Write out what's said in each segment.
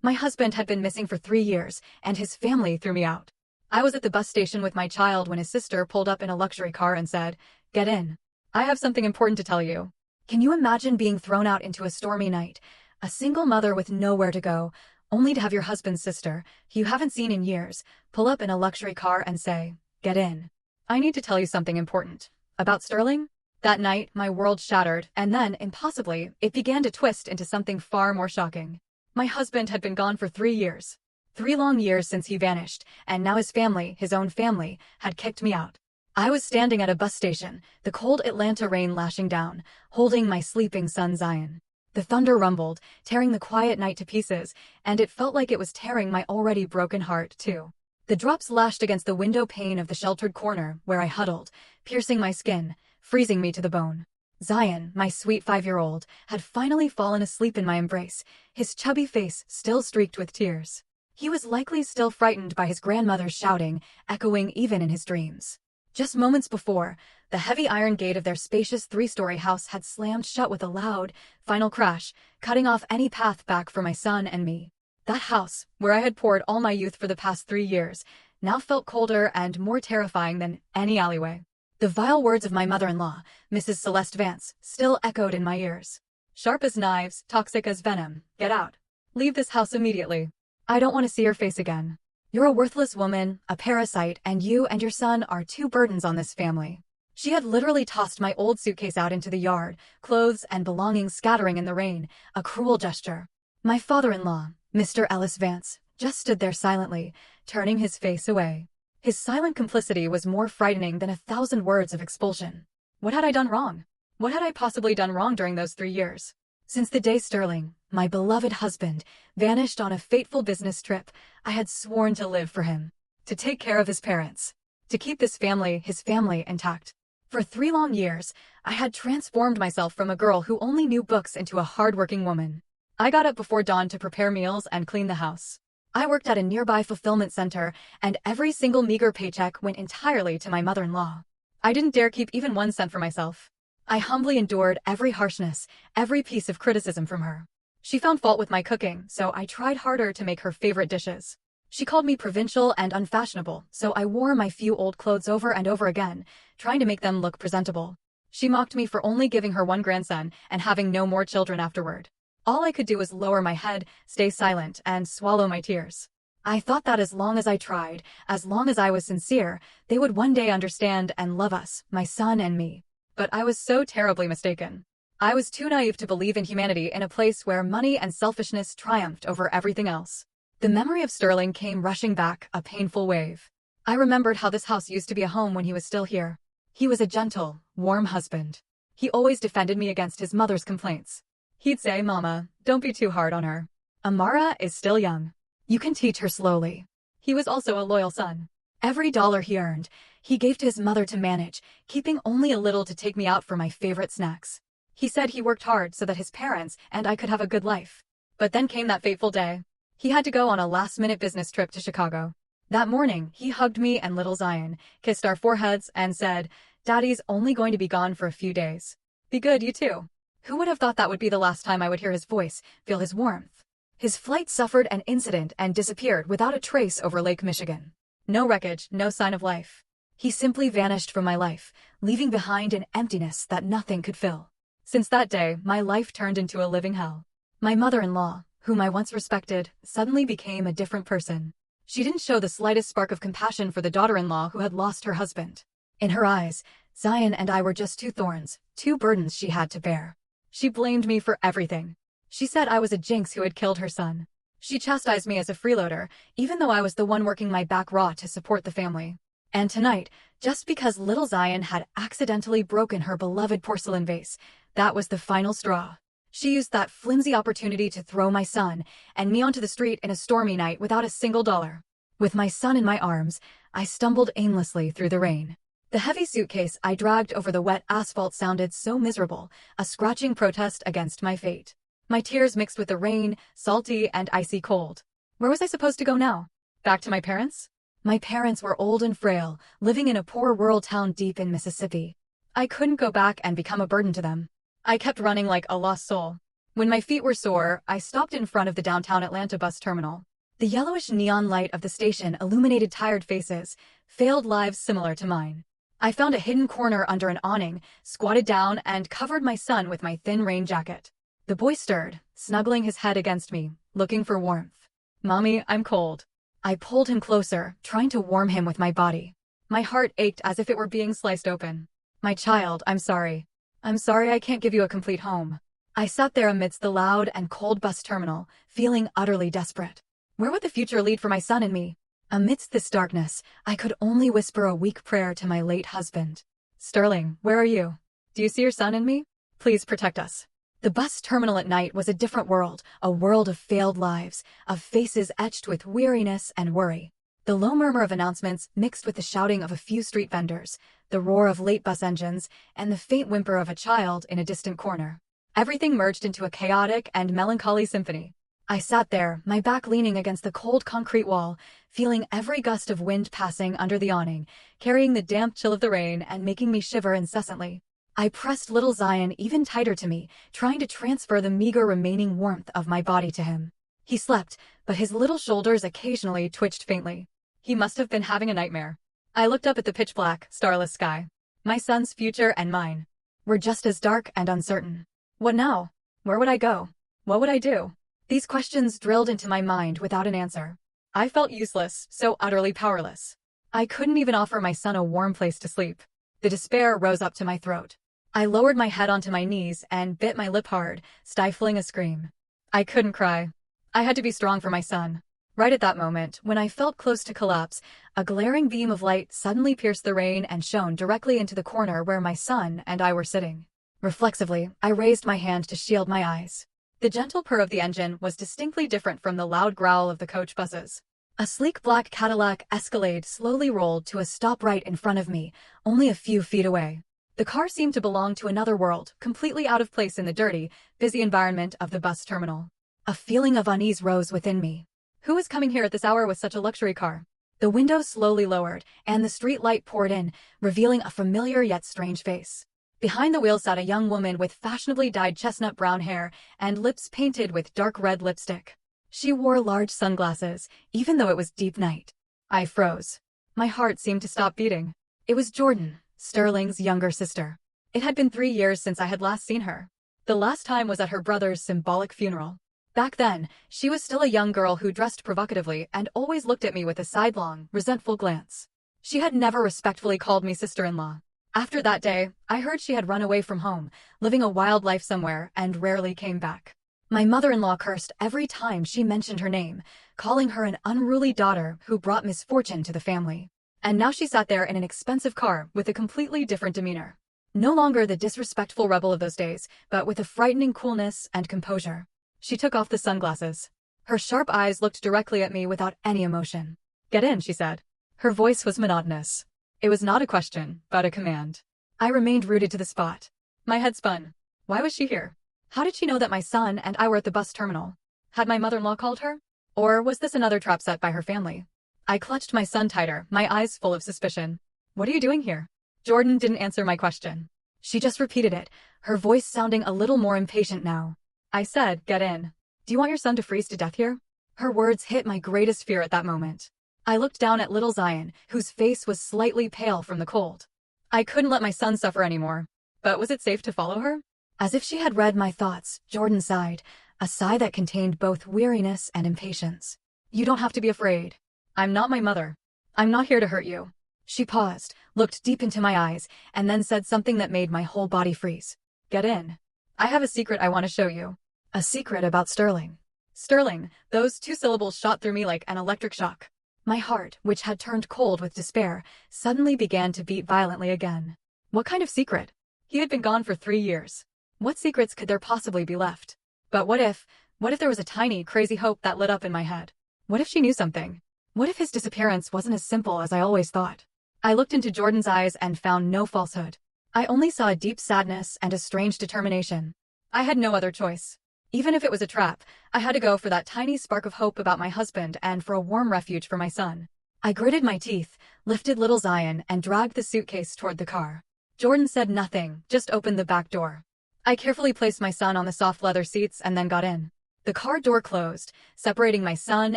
My husband had been missing for 3 years, and his family threw me out. I was at the bus station with my child when his sister pulled up in a luxury car and said, "Get in. I have something important to tell you." Can you imagine being thrown out into a stormy night, a single mother with nowhere to go, only to have your husband's sister, who you haven't seen in years, pull up in a luxury car and say, "Get in"? I need to tell you something important. About Sterling? That night, my world shattered, and then, impossibly, it began to twist into something far more shocking. My husband had been gone for 3 years. 3 long years since he vanished, and now his family, his own family, had kicked me out. I was standing at a bus station, the cold Atlanta rain lashing down, holding my sleeping son Zion. The thunder rumbled, tearing the quiet night to pieces, and it felt like it was tearing my already broken heart, too. The drops lashed against the window pane of the sheltered corner where I huddled, piercing my skin, freezing me to the bone. Zion, my sweet 5-year-old, had finally fallen asleep in my embrace, his chubby face still streaked with tears. He was likely still frightened by his grandmother's shouting, echoing even in his dreams. Just moments before, the heavy iron gate of their spacious 3-story house had slammed shut with a loud, final crash, cutting off any path back for my son and me. That house, where I had poured all my youth for the past 3 years, now felt colder and more terrifying than any alleyway. The vile words of my mother-in-law, Mrs. Celeste Vance, still echoed in my ears. "Sharp as knives, toxic as venom. Get out. Leave this house immediately. I don't want to see your face again. You're a worthless woman, a parasite, and you and your son are 2 burdens on this family." She had literally tossed my old suitcase out into the yard, clothes and belongings scattering in the rain, a cruel gesture. My father-in-law, Mr. Ellis Vance, just stood there silently, turning his face away. His silent complicity was more frightening than 1,000 words of expulsion. What had I done wrong? What had I possibly done wrong during those 3 years? Since the day Sterling, my beloved husband, vanished on a fateful business trip, I had sworn to live for him, to take care of his parents, to keep his family intact. For 3 long years, I had transformed myself from a girl who only knew books into a hard-working woman. I got up before dawn to prepare meals and clean the house. I worked at a nearby fulfillment center, and every single meager paycheck went entirely to my mother-in-law. I didn't dare keep even 1 cent for myself. I humbly endured every harshness, every piece of criticism from her. She found fault with my cooking, so I tried harder to make her favorite dishes. She called me provincial and unfashionable, so I wore my few old clothes over and over again, trying to make them look presentable. She mocked me for only giving her 1 grandson and having no more children afterward. All I could do was lower my head, stay silent, and swallow my tears. I thought that as long as I tried, as long as I was sincere, they would one day understand and love us, my son and me. But I was so terribly mistaken. I was too naive to believe in humanity in a place where money and selfishness triumphed over everything else. The memory of Sterling came rushing back, a painful wave. I remembered how this house used to be a home when he was still here. He was a gentle, warm husband. He always defended me against his mother's complaints. He'd say, "Mama, don't be too hard on her. Amara is still young. You can teach her slowly." He was also a loyal son. Every dollar he earned, he gave to his mother to manage, keeping only a little to take me out for my favorite snacks. He said he worked hard so that his parents and I could have a good life. But then came that fateful day. He had to go on a last-minute business trip to Chicago. That morning, he hugged me and little Zion, kissed our foreheads, and said, "Daddy's only going to be gone for a few days. Be good, you too." Who would have thought that would be the last time I would hear his voice, feel his warmth? His flight suffered an incident and disappeared without a trace over Lake Michigan. No wreckage, no sign of life. He simply vanished from my life, leaving behind an emptiness that nothing could fill. Since that day, my life turned into a living hell. My mother-in-law, whom I once respected, suddenly became a different person. She didn't show the slightest spark of compassion for the daughter-in-law who had lost her husband. In her eyes, Zion and I were just 2 thorns, 2 burdens she had to bear. She blamed me for everything. She said I was a jinx who had killed her son. She chastised me as a freeloader, even though I was the one working my back raw to support the family. And tonight, just because little Zion had accidentally broken her beloved porcelain vase, that was the final straw. She used that flimsy opportunity to throw my son and me onto the street in a stormy night without a single dollar. With my son in my arms, I stumbled aimlessly through the rain. The heavy suitcase I dragged over the wet asphalt sounded so miserable, a scratching protest against my fate. My tears mixed with the rain, salty and icy cold. Where was I supposed to go now? Back to my parents? My parents were old and frail, living in a poor rural town deep in Mississippi. I couldn't go back and become a burden to them. I kept running like a lost soul. When my feet were sore, I stopped in front of the downtown Atlanta bus terminal. The yellowish neon light of the station illuminated tired faces, failed lives similar to mine. I found a hidden corner under an awning, squatted down, and covered my son with my thin rain jacket. The boy stirred, snuggling his head against me, looking for warmth. "Mommy, I'm cold." I pulled him closer, trying to warm him with my body. My heart ached as if it were being sliced open. "My child, I'm sorry. I'm sorry I can't give you a complete home." I sat there amidst the loud and cold bus terminal, feeling utterly desperate. Where would the future lead for my son and me? Amidst this darkness, I could only whisper a weak prayer to my late husband. "Sterling, where are you? Do you see your son in me? Please protect us." The bus terminal at night was a different world, a world of failed lives, of faces etched with weariness and worry. The low murmur of announcements mixed with the shouting of a few street vendors, the roar of late bus engines, and the faint whimper of a child in a distant corner. Everything merged into a chaotic and melancholy symphony. I sat there, my back leaning against the cold concrete wall, feeling every gust of wind passing under the awning, carrying the damp chill of the rain and making me shiver incessantly. I pressed little Zion even tighter to me, trying to transfer the meager remaining warmth of my body to him. He slept, but his little shoulders occasionally twitched faintly. He must have been having a nightmare. I looked up at the pitch-black, starless sky. My son's future and mine were just as dark and uncertain. What now? Where would I go? What would I do? These questions drilled into my mind without an answer. I felt useless, so utterly powerless. I couldn't even offer my son a warm place to sleep. The despair rose up to my throat. I lowered my head onto my knees and bit my lip hard, stifling a scream. I couldn't cry. I had to be strong for my son. Right at that moment, when I felt close to collapse, a glaring beam of light suddenly pierced the rain and shone directly into the corner where my son and I were sitting. Reflexively, I raised my hand to shield my eyes. The gentle purr of the engine was distinctly different from the loud growl of the coach buses. A sleek black Cadillac Escalade slowly rolled to a stop right in front of me, only a few feet away. The car seemed to belong to another world, completely out of place in the dirty, busy environment of the bus terminal. A feeling of unease rose within me. Who was coming here at this hour with such a luxury car? The window slowly lowered, and the street light poured in, revealing a familiar yet strange face. Behind the wheel sat a young woman with fashionably dyed chestnut brown hair and lips painted with dark red lipstick. She wore large sunglasses, even though it was deep night. I froze. My heart seemed to stop beating. It was Jordan, Sterling's younger sister. It had been 3 years since I had last seen her. The last time was at her brother's symbolic funeral. Back then, she was still a young girl who dressed provocatively and always looked at me with a sidelong, resentful glance. She had never respectfully called me sister-in-law. After that day, I heard she had run away from home, living a wild life somewhere, and rarely came back. My mother-in-law cursed every time she mentioned her name, calling her an unruly daughter who brought misfortune to the family. And now she sat there in an expensive car with a completely different demeanor. No longer the disrespectful rebel of those days, but with a frightening coolness and composure. She took off the sunglasses. Her sharp eyes looked directly at me without any emotion. "Get in," she said. Her voice was monotonous. It was not a question, but a command. I remained rooted to the spot. My head spun. Why was she here? How did she know that my son and I were at the bus terminal? Had my mother-in-law called her? Or was this another trap set by her family? I clutched my son tighter, my eyes full of suspicion. "What are you doing here?" Jordan didn't answer my question. She just repeated it, her voice sounding a little more impatient now. I said, "Get in. Do you want your son to freeze to death here?" Her words hit my greatest fear at that moment. I looked down at little Zion, whose face was slightly pale from the cold. I couldn't let my son suffer anymore. But was it safe to follow her? As if she had read my thoughts, Jordan sighed, a sigh that contained both weariness and impatience. "You don't have to be afraid. I'm not my mother. I'm not here to hurt you." She paused, looked deep into my eyes, and then said something that made my whole body freeze. "Get in. I have a secret I want to show you." A secret about Sterling. Sterling, those 2 syllables shot through me like an electric shock. My heart, which had turned cold with despair, suddenly began to beat violently again. What kind of secret? He had been gone for 3 years. What secrets could there possibly be left? But what if there was a tiny, crazy hope that lit up in my head? What if she knew something? What if his disappearance wasn't as simple as I always thought? I looked into Jordan's eyes and found no falsehood. I only saw a deep sadness and a strange determination. I had no other choice. Even if it was a trap, I had to go for that tiny spark of hope about my husband and for a warm refuge for my son. I gritted my teeth, lifted little Zion, and dragged the suitcase toward the car. Jordan said nothing, just opened the back door. I carefully placed my son on the soft leather seats and then got in. The car door closed, separating my son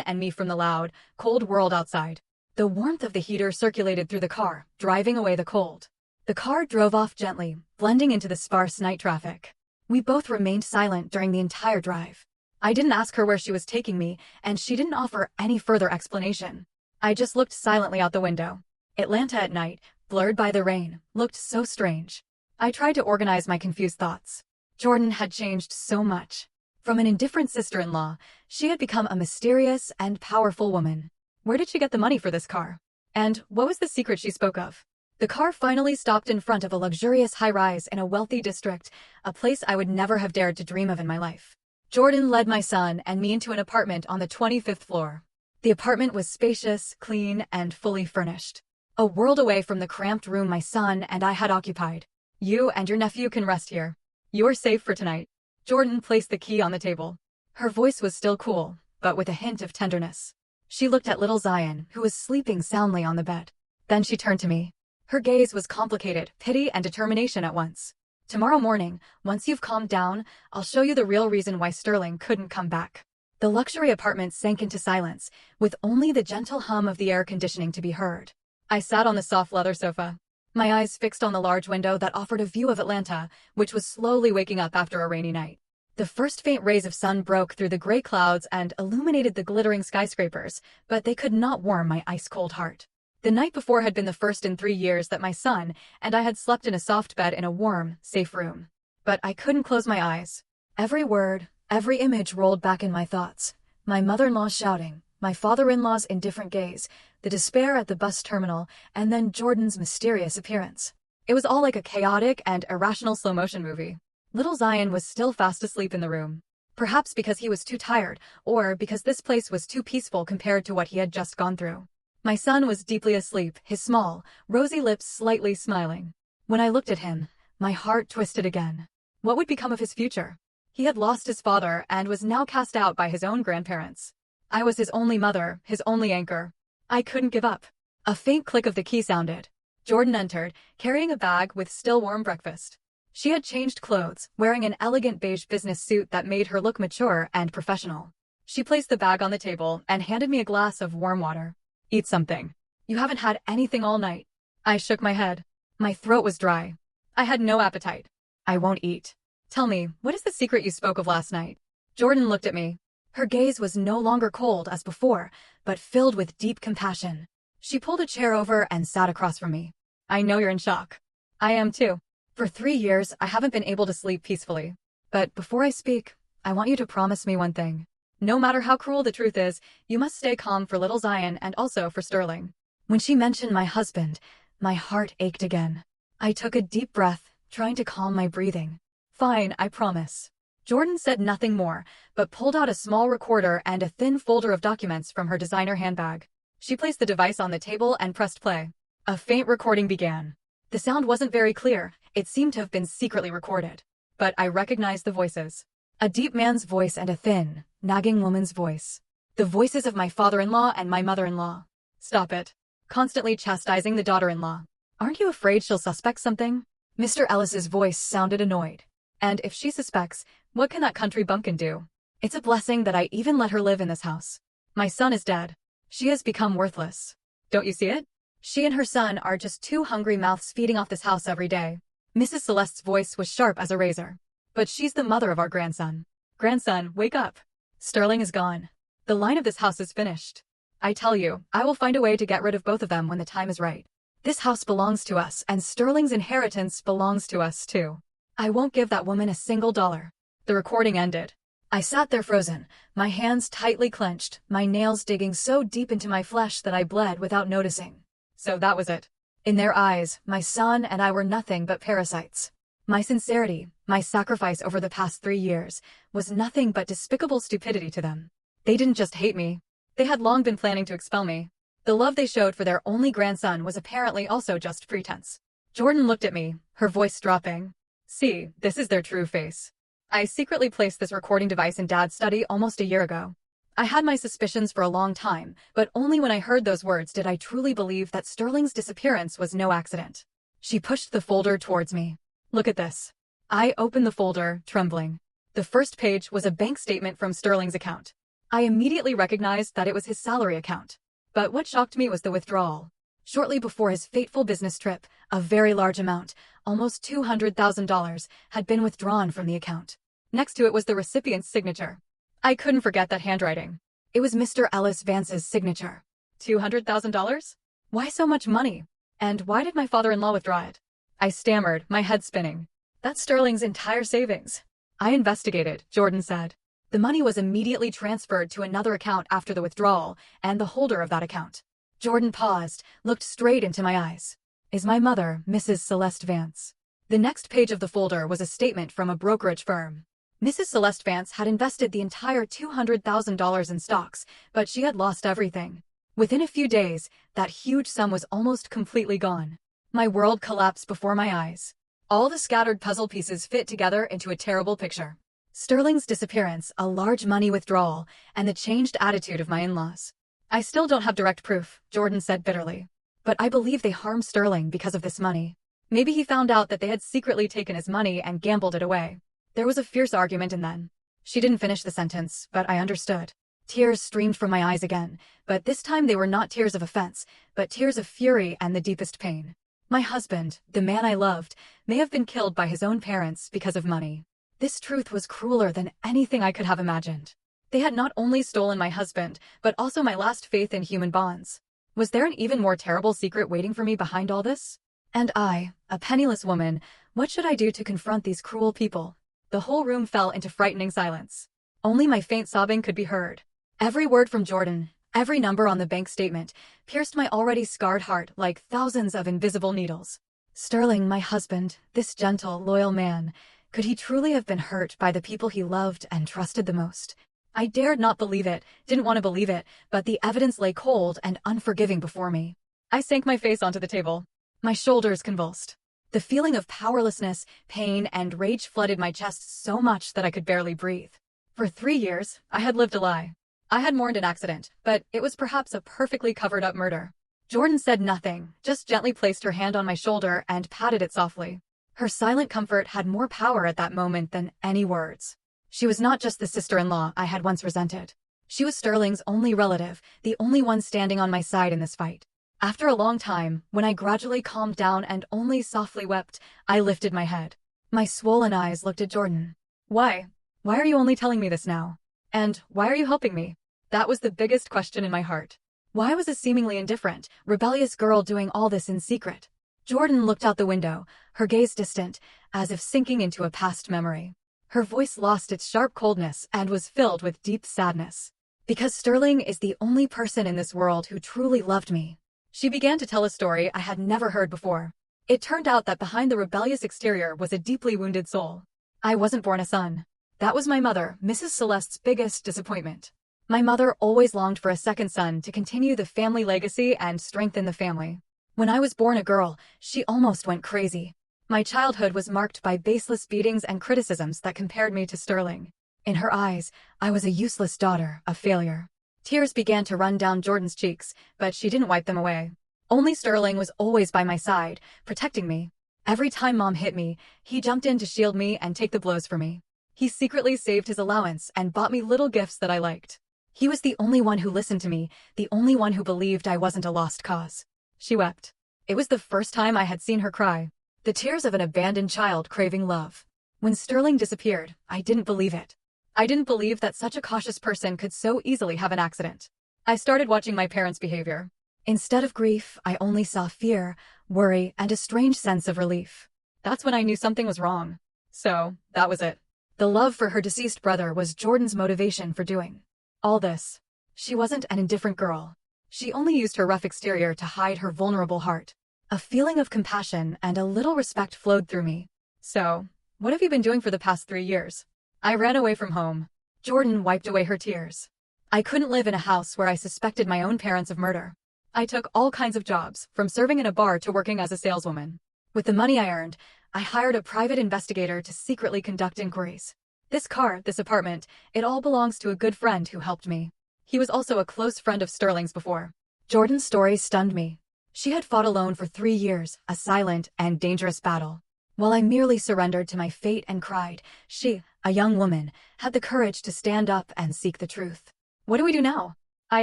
and me from the loud, cold world outside. The warmth of the heater circulated through the car, driving away the cold. The car drove off gently, blending into the sparse night traffic. We both remained silent during the entire drive. I didn't ask her where she was taking me, and she didn't offer any further explanation. I just looked silently out the window. Atlanta at night, blurred by the rain, looked so strange. I tried to organize my confused thoughts. Jordan had changed so much. From an indifferent sister-in-law, she had become a mysterious and powerful woman. Where did she get the money for this car? And what was the secret she spoke of? The car finally stopped in front of a luxurious high-rise in a wealthy district, a place I would never have dared to dream of in my life. Jordan led my son and me into an apartment on the 25th floor. The apartment was spacious, clean, and fully furnished. A world away from the cramped room my son and I had occupied. You and your nephew can rest here. You're safe for tonight. Jordan placed the key on the table. Her voice was still cool, but with a hint of tenderness. She looked at little Zion, who was sleeping soundly on the bed. Then she turned to me. Her gaze was complicated, pity and determination at once. Tomorrow morning, once you've calmed down, I'll show you the real reason why Sterling couldn't come back. The luxury apartment sank into silence, with only the gentle hum of the air conditioning to be heard. I sat on the soft leather sofa, my eyes fixed on the large window that offered a view of Atlanta, which was slowly waking up after a rainy night. The first faint rays of sun broke through the gray clouds and illuminated the glittering skyscrapers, but they could not warm my ice-cold heart. The night before had been the first in 3 years that my son and I had slept in a soft bed in a warm, safe room. But I couldn't close my eyes. Every word, every image rolled back in my thoughts. My mother-in-law shouting, my father-in-law's indifferent gaze, the despair at the bus terminal, and then Jordan's mysterious appearance. It was all like a chaotic and irrational slow-motion movie. Little Zion was still fast asleep in the room. Perhaps because he was too tired, or because this place was too peaceful compared to what he had just gone through. My son was deeply asleep, his small, rosy lips slightly smiling. When I looked at him, my heart twisted again. What would become of his future? He had lost his father and was now cast out by his own grandparents. I was his only mother, his only anchor. I couldn't give up. A faint click of the key sounded. Jordan entered, carrying a bag with still warm breakfast. She had changed clothes, wearing an elegant beige business suit that made her look mature and professional. She placed the bag on the table and handed me a glass of warm water. Eat something. You haven't had anything all night. I shook my head. My throat was dry. I had no appetite. I won't eat. Tell me, what is the secret you spoke of last night? Jordan looked at me. Her gaze was no longer cold as before, but filled with deep compassion. She pulled a chair over and sat across from me. I know you're in shock. I am too. For 3 years, I haven't been able to sleep peacefully. But before I speak, I want you to promise me one thing. No matter how cruel the truth is, you must stay calm for little Zion and also for Sterling. When she mentioned my husband, my heart ached again. I took a deep breath, trying to calm my breathing. Fine, I promise. Jordan said nothing more, but pulled out a small recorder and a thin folder of documents from her designer handbag. She placed the device on the table and pressed play. A faint recording began. The sound wasn't very clear. It seemed to have been secretly recorded. But I recognized the voices. A deep man's voice and a thin, nagging woman's voice. The voices of my father-in-law and my mother-in-law. Stop it. Constantly chastising the daughter-in-law. Aren't you afraid she'll suspect something? Mr. Ellis's voice sounded annoyed. And if she suspects, what can that country bumpkin do? It's a blessing that I even let her live in this house. My son is dead. She has become worthless. Don't you see it? She and her son are just 2 hungry mouths feeding off this house every day. Mrs. Celeste's voice was sharp as a razor. But she's the mother of our grandson. Grandson, wake up. Sterling is gone. The line of this house is finished. I tell you, I will find a way to get rid of both of them when the time is right. This house belongs to us, and Sterling's inheritance belongs to us too. I won't give that woman a single dollar. The recording ended. I sat there frozen, my hands tightly clenched, my nails digging so deep into my flesh that I bled without noticing. So that was it. In their eyes, my son and I were nothing but parasites. My sincerity, my sacrifice over the past 3 years, was nothing but despicable stupidity to them. They didn't just hate me. They had long been planning to expel me. The love they showed for their only grandson was apparently also just pretense. Jordan looked at me, her voice dropping. See, this is their true face. I secretly placed this recording device in Dad's study almost a year ago. I had my suspicions for a long time, but only when I heard those words did I truly believe that Sterling's disappearance was no accident. She pushed the folder towards me. Look at this. I opened the folder, trembling. The first page was a bank statement from Sterling's account. I immediately recognized that it was his salary account. But what shocked me was the withdrawal. Shortly before his fateful business trip, a very large amount, almost $200,000, had been withdrawn from the account. Next to it was the recipient's signature. I couldn't forget that handwriting. It was Mr. Ellis Vance's signature. $200,000? Why so much money? And why did my father-in-law withdraw it? I stammered, my head spinning. That's Sterling's entire savings. I investigated, Jordan said. The money was immediately transferred to another account after the withdrawal, and the holder of that account. Jordan paused, looked straight into my eyes. Is my mother, Mrs. Celeste Vance? The next page of the folder was a statement from a brokerage firm. Mrs. Celeste Vance had invested the entire $200,000 in stocks, but she had lost everything. Within a few days, that huge sum was almost completely gone. My world collapsed before my eyes. All the scattered puzzle pieces fit together into a terrible picture. Sterling's disappearance, a large money withdrawal, and the changed attitude of my in-laws. I still don't have direct proof, Jordan said bitterly. But I believe they harmed Sterling because of this money. Maybe he found out that they had secretly taken his money and gambled it away. There was a fierce argument and then. She didn't finish the sentence, but I understood. Tears streamed from my eyes again, but this time they were not tears of offense, but tears of fury and the deepest pain. My husband, the man I loved, may have been killed by his own parents because of money. This truth was crueler than anything I could have imagined. They had not only stolen my husband, but also my last faith in human bonds. Was there an even more terrible secret waiting for me behind all this? And I, a penniless woman, what should I do to confront these cruel people? The whole room fell into frightening silence. Only my faint sobbing could be heard. Every word from Jordan, every number on the bank statement, pierced my already scarred heart like thousands of invisible needles. Sterling, my husband, this gentle, loyal man, could he truly have been hurt by the people he loved and trusted the most? I dared not believe it, didn't want to believe it, but the evidence lay cold and unforgiving before me. I sank my face onto the table. My shoulders convulsed. The feeling of powerlessness, pain, and rage flooded my chest so much that I could barely breathe. For 3 years, I had lived a lie. I had mourned an accident, but it was perhaps a perfectly covered-up murder. Jordan said nothing, just gently placed her hand on my shoulder and patted it softly. Her silent comfort had more power at that moment than any words. She was not just the sister-in-law I had once resented. She was Sterling's only relative, the only one standing on my side in this fight. After a long time, when I gradually calmed down and only softly wept, I lifted my head. My swollen eyes looked at Jordan. Why? Why are you only telling me this now? And why are you helping me? That was the biggest question in my heart. Why was a seemingly indifferent, rebellious girl doing all this in secret? Jordan looked out the window, her gaze distant, as if sinking into a past memory. Her voice lost its sharp coldness and was filled with deep sadness. Because Sterling is the only person in this world who truly loved me. She began to tell a story I had never heard before. It turned out that behind the rebellious exterior was a deeply wounded soul. I wasn't born a son. That was my mother, Mrs. Celeste's biggest disappointment. My mother always longed for a second son to continue the family legacy and strengthen the family. When I was born a girl, she almost went crazy. My childhood was marked by baseless beatings and criticisms that compared me to Sterling. In her eyes, I was a useless daughter, a failure. Tears began to run down Jordan's cheeks, but she didn't wipe them away. Only Sterling was always by my side, protecting me. Every time Mom hit me, he jumped in to shield me and take the blows for me. He secretly saved his allowance and bought me little gifts that I liked. He was the only one who listened to me, the only one who believed I wasn't a lost cause. She wept. It was the first time I had seen her cry. The tears of an abandoned child craving love. When Sterling disappeared, I didn't believe it. I didn't believe that such a cautious person could so easily have an accident. I started watching my parents' behavior. Instead of grief, I only saw fear, worry, and a strange sense of relief. That's when I knew something was wrong. So, that was it. The love for her deceased brother was Jordan's motivation for doing all this. She wasn't an indifferent girl. She only used her rough exterior to hide her vulnerable heart. A feeling of compassion and a little respect flowed through me. So, what have you been doing for the past 3 years? I ran away from home. Jordan wiped away her tears. I couldn't live in a house where I suspected my own parents of murder. I took all kinds of jobs, from serving in a bar to working as a saleswoman. With the money I earned, I hired a private investigator to secretly conduct inquiries. This car, this apartment, it all belongs to a good friend who helped me. He was also a close friend of Sterling's before. Jordan's story stunned me. She had fought alone for 3 years, a silent and dangerous battle. while I merely surrendered to my fate and cried. She, a young woman, had the courage to stand up and seek the truth. What do we do now? I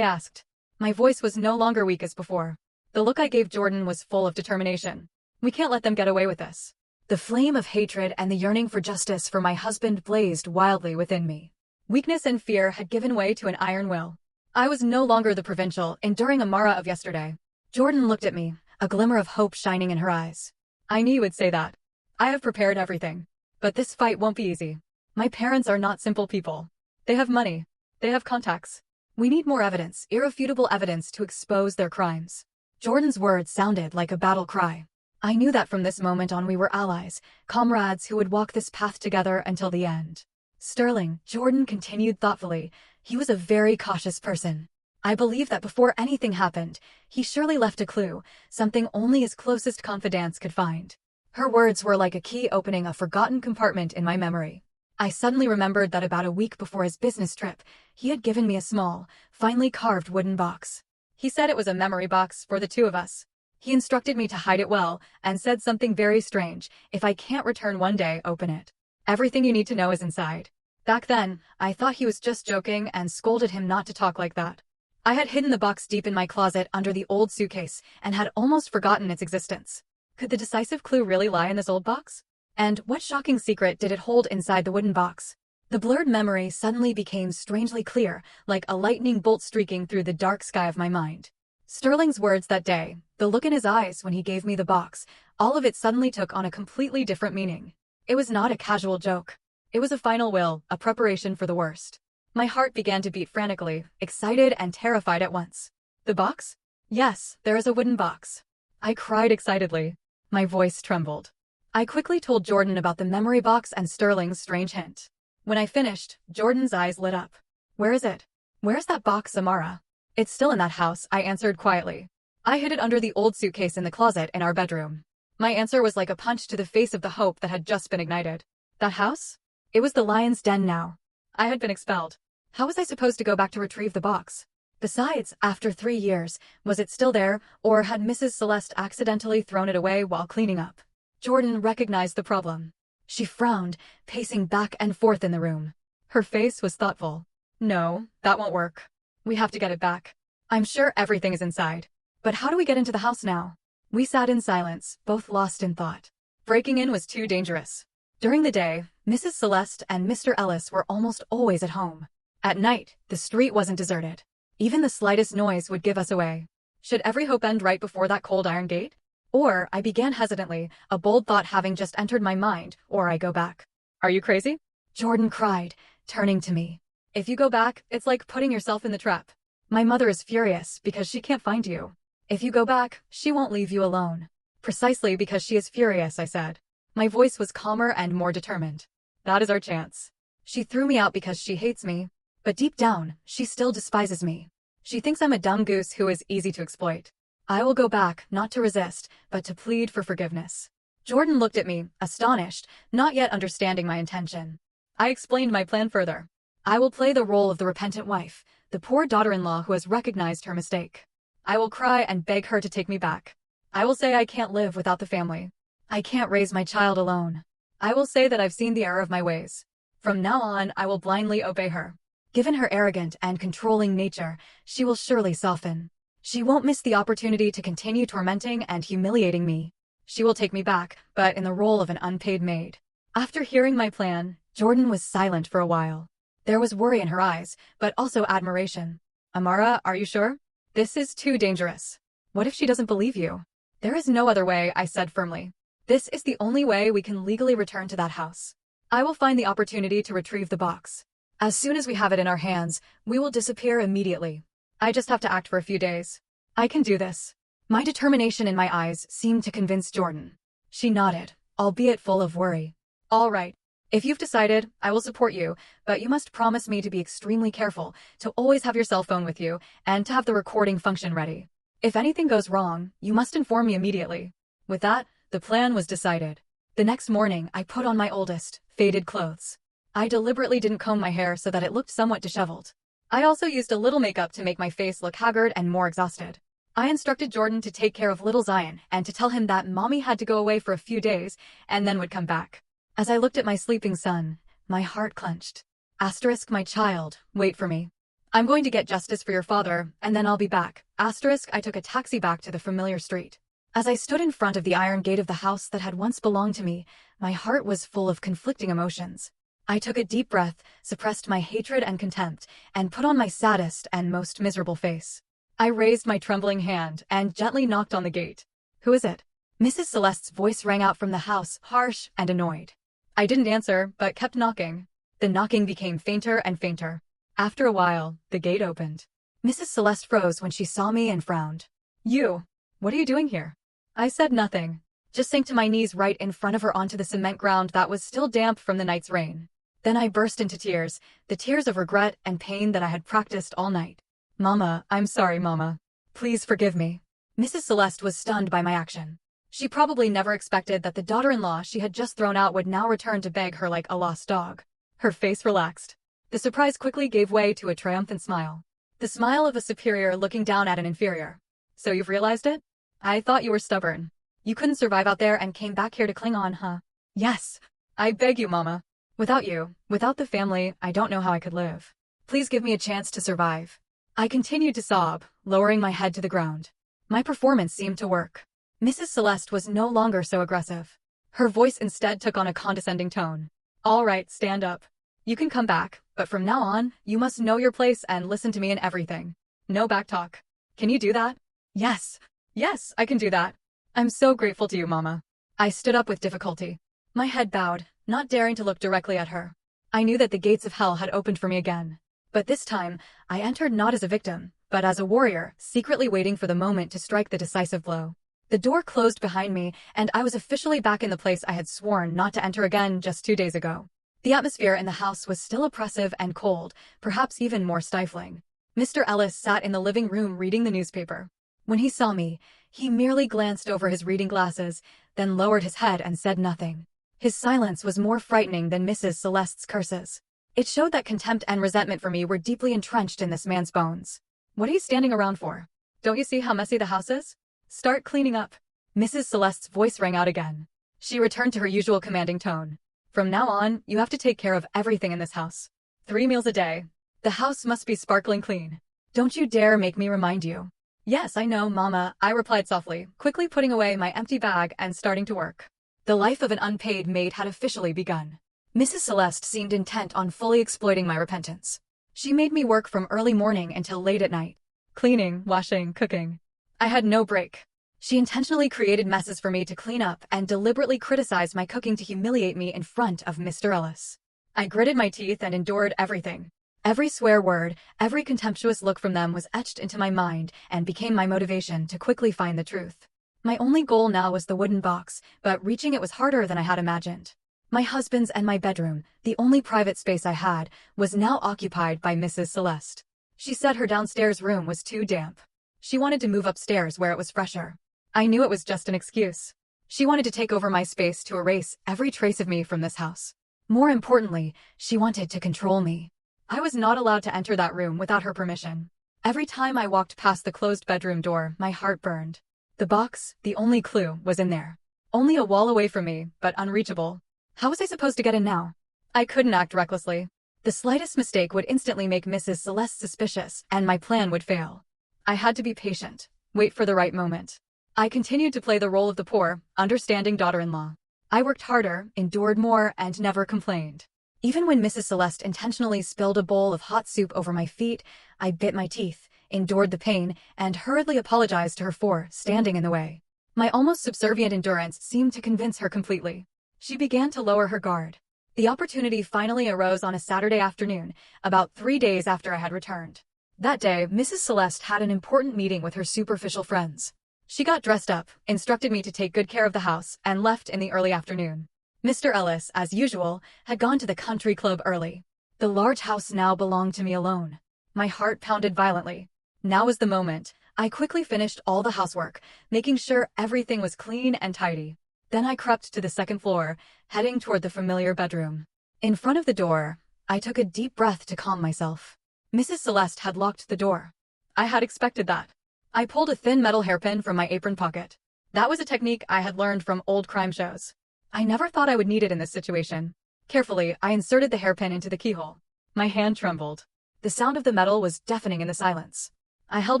asked. My voice was no longer weak as before. The look I gave Jordan was full of determination. We can't let them get away with this. The flame of hatred and the yearning for justice for my husband blazed wildly within me. Weakness and fear had given way to an iron will. I was no longer the provincial, enduring Amara of yesterday. Jordan looked at me, a glimmer of hope shining in her eyes. I knew you would say that. I have prepared everything. But this fight won't be easy. My parents are not simple people. They have money. They have contacts. We need more evidence, irrefutable evidence to expose their crimes. Jordan's words sounded like a battle cry. I knew that from this moment on we were allies, comrades who would walk this path together until the end. Sterling, Jordan continued thoughtfully, he was a very cautious person. I believe that before anything happened, he surely left a clue, something only his closest confidants could find. Her words were like a key opening a forgotten compartment in my memory. I suddenly remembered that about a week before his business trip, he had given me a small, finely carved wooden box. He said it was a memory box for the two of us. He instructed me to hide it well, and said something very strange: if I can't return one day, open it. Everything you need to know is inside. Back then, I thought he was just joking and scolded him not to talk like that. I had hidden the box deep in my closet under the old suitcase and had almost forgotten its existence. Could the decisive clue really lie in this old box? And what shocking secret did it hold inside the wooden box? The blurred memory suddenly became strangely clear, like a lightning bolt streaking through the dark sky of my mind. Sterling's words that day, the look in his eyes when he gave me the box, all of it suddenly took on a completely different meaning. It was not a casual joke. It was a final will, a preparation for the worst. My heart began to beat frantically, excited and terrified at once. The box? Yes, there is a wooden box. I cried excitedly. My voice trembled. I quickly told Jordan about the memory box and Sterling's strange hint. When I finished, Jordan's eyes lit up. Where is it? Where's that box, Amara? It's still in that house, I answered quietly. I hid it under the old suitcase in the closet in our bedroom. My answer was like a punch to the face of the hope that had just been ignited. That house? It was the lion's den now. I had been expelled. How was I supposed to go back to retrieve the box? Besides, after 3 years, was it still there, or had Mrs. Celeste accidentally thrown it away while cleaning up? Jordan recognized the problem. She frowned, pacing back and forth in the room. Her face was thoughtful. No, that won't work. We have to get it back. I'm sure everything is inside. But how do we get into the house now? We sat in silence, both lost in thought. Breaking in was too dangerous. During the day, Mrs. Celeste and Mr. Ellis were almost always at home. At night, the street wasn't deserted. Even the slightest noise would give us away. Should every hope end right before that cold iron gate? Or, I began hesitantly, a bold thought having just entered my mind, or I go back. Are you crazy? Jordan cried, turning to me. If you go back, it's like putting yourself in the trap. My mother is furious because she can't find you. If you go back, she won't leave you alone. Precisely because she is furious, I said. My voice was calmer and more determined. That is our chance. She threw me out because she hates me, but deep down, she still despises me. She thinks I'm a dumb goose who is easy to exploit. I will go back, not to resist, but to plead for forgiveness. Jordan looked at me, astonished, not yet understanding my intention. I explained my plan further. I will play the role of the repentant wife, the poor daughter-in-law who has recognized her mistake. I will cry and beg her to take me back. I will say I can't live without the family. I can't raise my child alone. I will say that I've seen the error of my ways. From now on, I will blindly obey her. Given her arrogant and controlling nature, she will surely soften. She won't miss the opportunity to continue tormenting and humiliating me. She will take me back, but in the role of an unpaid maid. After hearing my plan, Jordan was silent for a while. There was worry in her eyes, but also admiration. Amara, are you sure? This is too dangerous. What if she doesn't believe you? There is no other way, I said firmly. This is the only way we can legally return to that house. I will find the opportunity to retrieve the box. As soon as we have it in our hands, we will disappear immediately. I just have to act for a few days. I can do this. My determination in my eyes seemed to convince Jordan. She nodded, albeit full of worry. All right. If you've decided, I will support you, but you must promise me to be extremely careful, to always have your cell phone with you, and to have the recording function ready. If anything goes wrong, you must inform me immediately. With that, the plan was decided. The next morning, I put on my oldest, faded clothes. I deliberately didn't comb my hair so that it looked somewhat disheveled. I also used a little makeup to make my face look haggard and more exhausted. I instructed Jordan to take care of little Zion and to tell him that mommy had to go away for a few days and then would come back. As I looked at my sleeping son, my heart clenched. Asterisk, my child, wait for me. I'm going to get justice for your father, and then I'll be back. Asterisk, I took a taxi back to the familiar street. As I stood in front of the iron gate of the house that had once belonged to me, my heart was full of conflicting emotions. I took a deep breath, suppressed my hatred and contempt, and put on my saddest and most miserable face. I raised my trembling hand and gently knocked on the gate. Who is it? Mrs. Celeste's voice rang out from the house, harsh and annoyed. I didn't answer, but kept knocking. The knocking became fainter and fainter. After a while, the gate opened. Mrs. Celeste froze when she saw me and frowned. You, what are you doing here? I said nothing, just sank to my knees right in front of her onto the cement ground that was still damp from the night's rain. Then I burst into tears, the tears of regret and pain that I had practiced all night. Mama, I'm sorry, Mama. Please forgive me. Mrs. Celeste was stunned by my action. She probably never expected that the daughter-in-law she had just thrown out would now return to beg her like a lost dog. Her face relaxed. The surprise quickly gave way to a triumphant smile. The smile of a superior looking down at an inferior. So you've realized it? I thought you were stubborn. You couldn't survive out there and came back here to cling on, huh? Yes. I beg you, Mama. Without you, without the family, I don't know how I could live. Please give me a chance to survive. I continued to sob, lowering my head to the ground. My performance seemed to work. Mrs. Celeste was no longer so aggressive. Her voice instead took on a condescending tone. All right, stand up. You can come back, but from now on, you must know your place and listen to me in everything. No backtalk. Can you do that? Yes. Yes, I can do that. I'm so grateful to you, Mama. I stood up with difficulty. My head bowed, not daring to look directly at her. I knew that the gates of hell had opened for me again. But this time, I entered not as a victim, but as a warrior, secretly waiting for the moment to strike the decisive blow. The door closed behind me, and I was officially back in the place I had sworn not to enter again just 2 days ago. The atmosphere in the house was still oppressive and cold, perhaps even more stifling. Mr. Ellis sat in the living room reading the newspaper. When he saw me, he merely glanced over his reading glasses, then lowered his head and said nothing. His silence was more frightening than Mrs. Celeste's curses. It showed that contempt and resentment for me were deeply entrenched in this man's bones. What are you standing around for? Don't you see how messy the house is? Start cleaning up. Mrs. Celeste's voice rang out again. She returned to her usual commanding tone. From now on, you have to take care of everything in this house. 3 meals a day. The house must be sparkling clean. Don't you dare make me remind you. Yes, I know, Mama, I replied softly, quickly putting away my empty bag and starting to work. The life of an unpaid maid had officially begun. Mrs. Celeste seemed intent on fully exploiting my repentance. She made me work from early morning until late at night. Cleaning, washing, cooking. I had no break. She intentionally created messes for me to clean up and deliberately criticized my cooking to humiliate me in front of Mr. Ellis. I gritted my teeth and endured everything. Every swear word, every contemptuous look from them was etched into my mind and became my motivation to quickly find the truth. My only goal now was the wooden box, but reaching it was harder than I had imagined. My husband's and my bedroom, the only private space I had, was now occupied by Mrs. Celeste. She said her downstairs room was too damp. She wanted to move upstairs where it was fresher. I knew it was just an excuse. She wanted to take over my space to erase every trace of me from this house. More importantly, she wanted to control me. I was not allowed to enter that room without her permission. Every time I walked past the closed bedroom door, my heart burned. The box, the only clue, was in there. Only a wall away from me, but unreachable. How was I supposed to get in now? I couldn't act recklessly. The slightest mistake would instantly make Mrs. Celeste suspicious, and my plan would fail. I had to be patient, wait for the right moment. I continued to play the role of the poor, understanding daughter-in-law. I worked harder, endured more, and never complained. Even when Mrs. Celeste intentionally spilled a bowl of hot soup over my feet, I bit my teeth, endured the pain, and hurriedly apologized to her for standing in the way. My almost subservient endurance seemed to convince her completely. She began to lower her guard. The opportunity finally arose on a Saturday afternoon, about 3 days after I had returned. That day, Mrs. Celeste had an important meeting with her superficial friends. She got dressed up, instructed me to take good care of the house, and left in the early afternoon. Mr. Ellis, as usual, had gone to the country club early. The large house now belonged to me alone. My heart pounded violently. Now was the moment. I quickly finished all the housework, making sure everything was clean and tidy. Then I crept to the second floor, heading toward the familiar bedroom. In front of the door, I took a deep breath to calm myself. Mrs. Celeste had locked the door. I had expected that. I pulled a thin metal hairpin from my apron pocket. That was a technique I had learned from old crime shows. I never thought I would need it in this situation. Carefully, I inserted the hairpin into the keyhole. My hand trembled. The sound of the metal was deafening in the silence. I held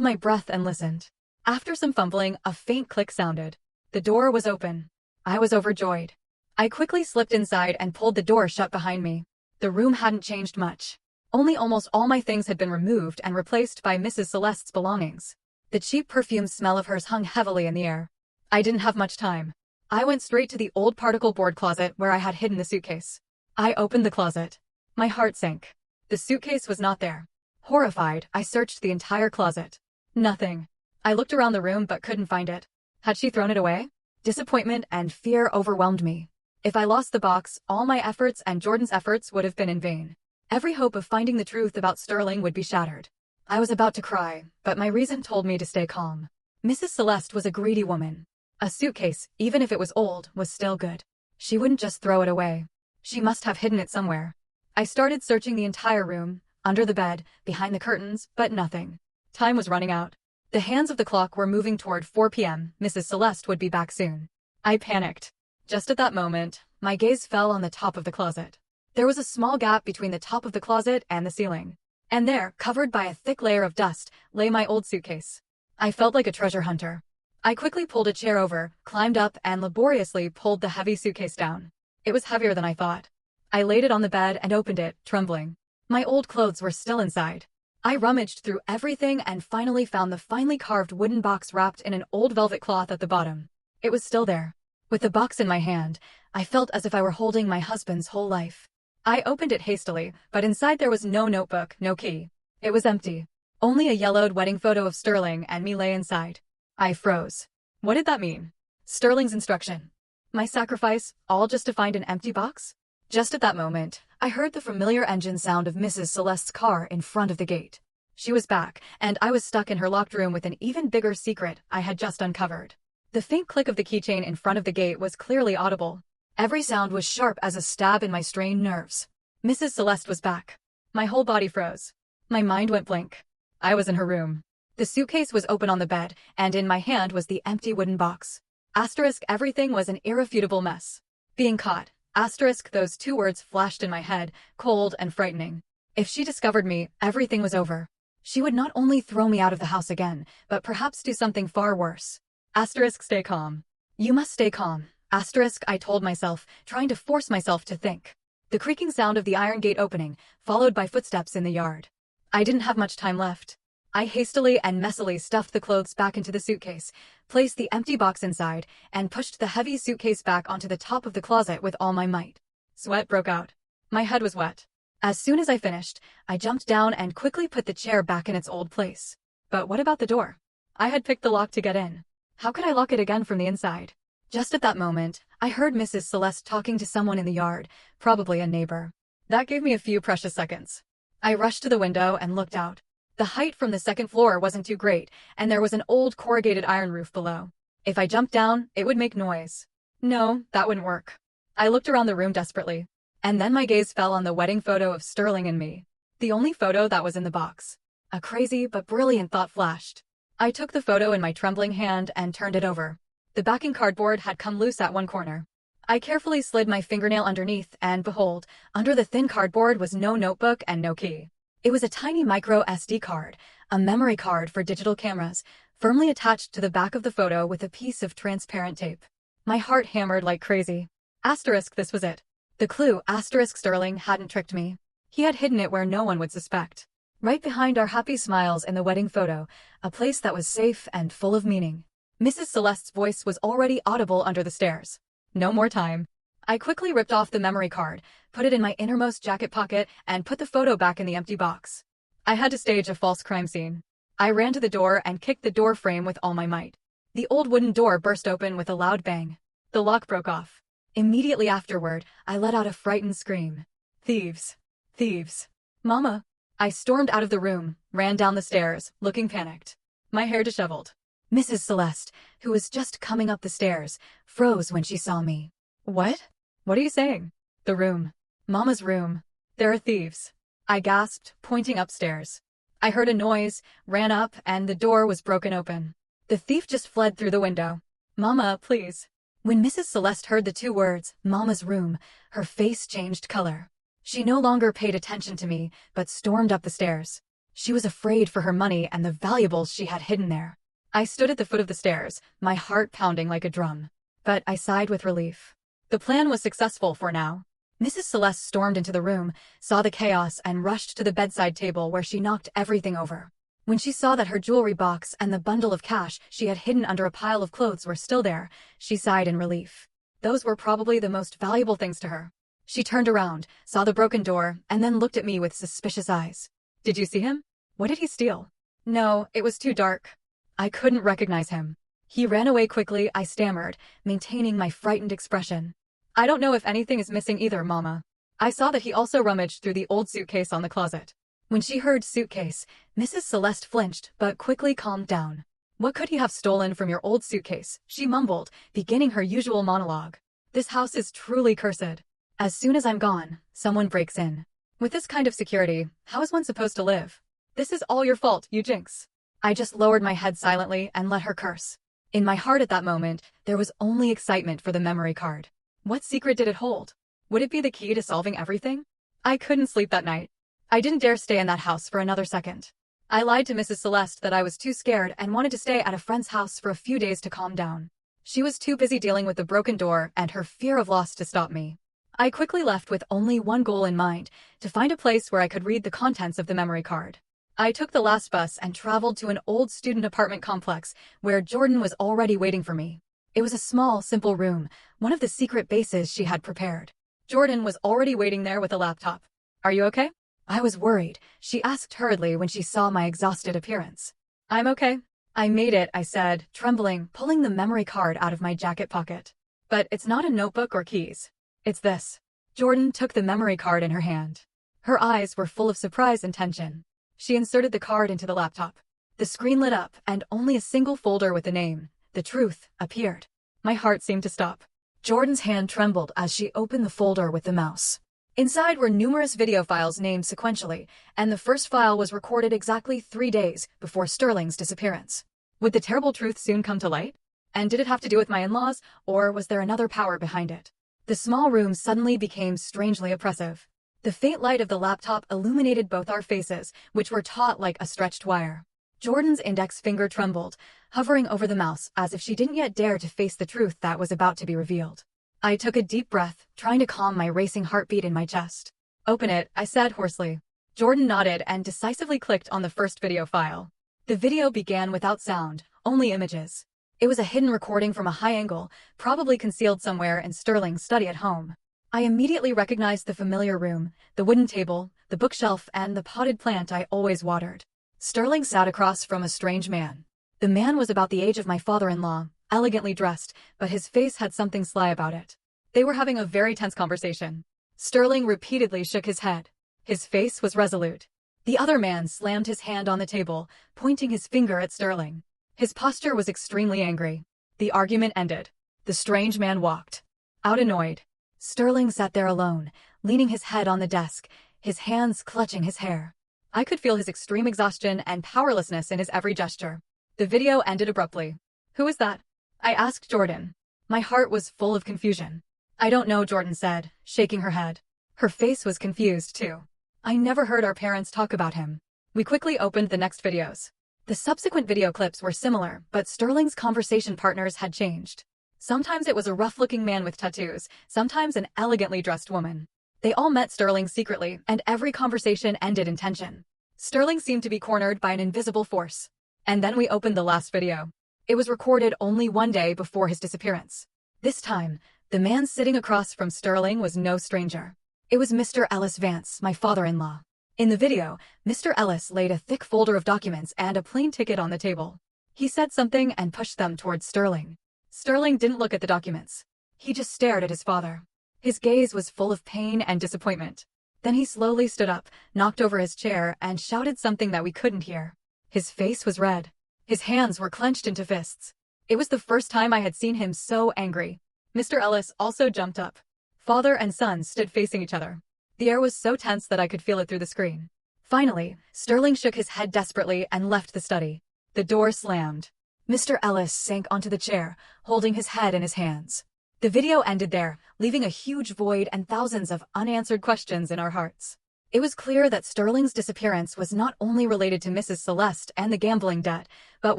my breath and listened. After some fumbling, a faint click sounded. The door was open. I was overjoyed. I quickly slipped inside and pulled the door shut behind me. The room hadn't changed much. Only almost all my things had been removed and replaced by Mrs. Celeste's belongings. The cheap perfume smell of hers hung heavily in the air. I didn't have much time. I went straight to the old particle board closet where I had hidden the suitcase. I opened the closet. My heart sank. The suitcase was not there. Horrified, I searched the entire closet. Nothing. I looked around the room but couldn't find it. Had she thrown it away? Disappointment and fear overwhelmed me. If I lost the box, all my efforts and Jordan's efforts would have been in vain. Every hope of finding the truth about Sterling would be shattered. I was about to cry, but my reason told me to stay calm. Mrs. Celeste was a greedy woman. A suitcase, even if it was old, was still good. She wouldn't just throw it away. She must have hidden it somewhere. I started searching the entire room, under the bed, behind the curtains, but nothing. Time was running out. The hands of the clock were moving toward 4 p.m. Mrs. Celeste would be back soon. I panicked. Just at that moment, my gaze fell on the top of the closet. There was a small gap between the top of the closet and the ceiling. And there, covered by a thick layer of dust, lay my old suitcase. I felt like a treasure hunter. I quickly pulled a chair over, climbed up, and laboriously pulled the heavy suitcase down. It was heavier than I thought. I laid it on the bed and opened it, trembling. My old clothes were still inside. I rummaged through everything and finally found the finely carved wooden box wrapped in an old velvet cloth at the bottom. It was still there. With the box in my hand, I felt as if I were holding my husband's whole life. I opened it hastily, but inside there was no notebook, no key. It was empty. Only a yellowed wedding photo of Sterling and me lay inside. I froze. What did that mean? Sterling's instruction. My sacrifice, all just to find an empty box? Just at that moment, I heard the familiar engine sound of Mrs. Celeste's car in front of the gate. She was back, and I was stuck in her locked room with an even bigger secret I had just uncovered. The faint click of the keychain in front of the gate was clearly audible. Every sound was sharp as a stab in my strained nerves. Mrs. Celeste was back. My whole body froze. My mind went blank. I was in her room. The suitcase was open on the bed, and in my hand was the empty wooden box. Asterisk, everything was an irrefutable mess. Being caught. Asterisk, those two words flashed in my head, cold and frightening. If she discovered me, everything was over. She would not only throw me out of the house again, but perhaps do something far worse. Asterisk, stay calm. You must stay calm. Asterisk, I told myself, trying to force myself to think. The creaking sound of the iron gate opening, followed by footsteps in the yard. I didn't have much time left. I hastily and messily stuffed the clothes back into the suitcase, placed the empty box inside, and pushed the heavy suitcase back onto the top of the closet with all my might. Sweat broke out. My head was wet. As soon as I finished, I jumped down and quickly put the chair back in its old place. But what about the door? I had picked the lock to get in. How could I lock it again from the inside? Just at that moment, I heard Mrs. Celeste talking to someone in the yard, probably a neighbor. That gave me a few precious seconds. I rushed to the window and looked out. The height from the second floor wasn't too great, and there was an old corrugated iron roof below. If I jumped down, it would make noise. No, that wouldn't work. I looked around the room desperately. And then my gaze fell on the wedding photo of Sterling and me. The only photo that was in the box. A crazy but brilliant thought flashed. I took the photo in my trembling hand and turned it over. The backing cardboard had come loose at one corner. I carefully slid my fingernail underneath, and behold, under the thin cardboard was no notebook and no key. It was a tiny micro SD card, a memory card for digital cameras, firmly attached to the back of the photo with a piece of transparent tape. My heart hammered like crazy. Asterisk, this was it. The clue, asterisk, Sterling hadn't tricked me. He had hidden it where no one would suspect. Right behind our happy smiles in the wedding photo, a place that was safe and full of meaning. Mrs. Celeste's voice was already audible under the stairs. No more time. I quickly ripped off the memory card, put it in my innermost jacket pocket, and put the photo back in the empty box. I had to stage a false crime scene. I ran to the door and kicked the door frame with all my might. The old wooden door burst open with a loud bang. The lock broke off. Immediately afterward, I let out a frightened scream. Thieves! Thieves! Mama! I stormed out of the room, ran down the stairs, looking panicked. My hair disheveled. Mrs. Celeste, who was just coming up the stairs, froze when she saw me. What? What are you saying? The room. Mama's room. There are thieves. I gasped, pointing upstairs. I heard a noise, ran up, and the door was broken open. The thief just fled through the window. "Mama, please." When Mrs. Celeste heard the two words, "Mama's room," her face changed color. She no longer paid attention to me, but stormed up the stairs. She was afraid for her money and the valuables she had hidden there. I stood at the foot of the stairs, my heart pounding like a drum. But I sighed with relief. The plan was successful for now. Mrs. Celeste stormed into the room, saw the chaos, and rushed to the bedside table where she knocked everything over. When she saw that her jewelry box and the bundle of cash she had hidden under a pile of clothes were still there, she sighed in relief. Those were probably the most valuable things to her. She turned around, saw the broken door, and then looked at me with suspicious eyes. "Did you see him? What did he steal?" "No, it was too dark." I couldn't recognize him. "He ran away quickly," I stammered, maintaining my frightened expression. "I don't know if anything is missing either, Mama." I saw that he also rummaged through the old suitcase on the closet. When she heard suitcase, Mrs. Celeste flinched, but quickly calmed down. "What could he have stolen from your old suitcase?" she mumbled, beginning her usual monologue. "This house is truly cursed. As soon as I'm gone, someone breaks in. With this kind of security, how is one supposed to live? This is all your fault, you jinx." I just lowered my head silently and let her curse. In my heart at that moment, there was only excitement for the memory card. What secret did it hold? Would it be the key to solving everything? I couldn't sleep that night. I didn't dare stay in that house for another second. I lied to Mrs. Celeste that I was too scared and wanted to stay at a friend's house for a few days to calm down. She was too busy dealing with the broken door and her fear of loss to stop me. I quickly left with only one goal in mind, to find a place where I could read the contents of the memory card. I took the last bus and traveled to an old student apartment complex where Jordan was already waiting for me. It was a small, simple room, one of the secret bases she had prepared. Jordan was already waiting there with a laptop. "Are you okay?" I was worried. She asked hurriedly when she saw my exhausted appearance. "I'm okay. I made it," I said, trembling, pulling the memory card out of my jacket pocket. "But it's not a notebook or keys. It's this." Jordan took the memory card in her hand. Her eyes were full of surprise and tension. She inserted the card into the laptop. The screen lit up, and only a single folder with the name, "The Truth," appeared. My heart seemed to stop. Jordan's hand trembled as she opened the folder with the mouse. Inside were numerous video files named sequentially, and the first file was recorded exactly 3 days before Sterling's disappearance. Would the terrible truth soon come to light? And did it have to do with my in-laws, or was there another power behind it? The small room suddenly became strangely oppressive. The faint light of the laptop illuminated both our faces, which were taut like a stretched wire. Jordan's index finger trembled, hovering over the mouse as if she didn't yet dare to face the truth that was about to be revealed. I took a deep breath, trying to calm my racing heartbeat in my chest. "Open it," I said hoarsely. Jordan nodded and decisively clicked on the first video file. The video began without sound, only images. It was a hidden recording from a high angle, probably concealed somewhere in Sterling's study at home. I immediately recognized the familiar room, the wooden table, the bookshelf, and the potted plant I always watered. Sterling sat across from a strange man. The man was about the age of my father-in-law, elegantly dressed, but his face had something sly about it. They were having a very tense conversation. Sterling repeatedly shook his head. His face was resolute. The other man slammed his hand on the table, pointing his finger at Sterling. His posture was extremely angry. The argument ended. The strange man walked out annoyed. Sterling sat there alone, leaning his head on the desk, his hands clutching his hair. I could feel his extreme exhaustion and powerlessness in his every gesture. The video ended abruptly. "Who is that?" I asked Jordan. My heart was full of confusion. "I don't know," Jordan said, shaking her head. Her face was confused, too. I never heard our parents talk about him. We quickly opened the next videos. The subsequent video clips were similar, but Sterling's conversation partners had changed. Sometimes it was a rough-looking man with tattoos, sometimes an elegantly dressed woman. They all met Sterling secretly, and every conversation ended in tension. Sterling seemed to be cornered by an invisible force. And then we opened the last video. It was recorded only 1 day before his disappearance. This time, the man sitting across from Sterling was no stranger. It was Mr. Ellis Vance, my father-in-law. In the video, Mr. Ellis laid a thick folder of documents and a plane ticket on the table. He said something and pushed them towards Sterling. Sterling didn't look at the documents. He just stared at his father. His gaze was full of pain and disappointment. Then he slowly stood up, knocked over his chair, and shouted something that we couldn't hear. His face was red. His hands were clenched into fists. It was the first time I had seen him so angry. Mr. Ellis also jumped up. Father and son stood facing each other. The air was so tense that I could feel it through the screen. Finally, Sterling shook his head desperately and left the study. The door slammed. Mr. Ellis sank onto the chair, holding his head in his hands. The video ended there, leaving a huge void and thousands of unanswered questions in our hearts. It was clear that Sterling's disappearance was not only related to Mrs. Celeste and the gambling debt, but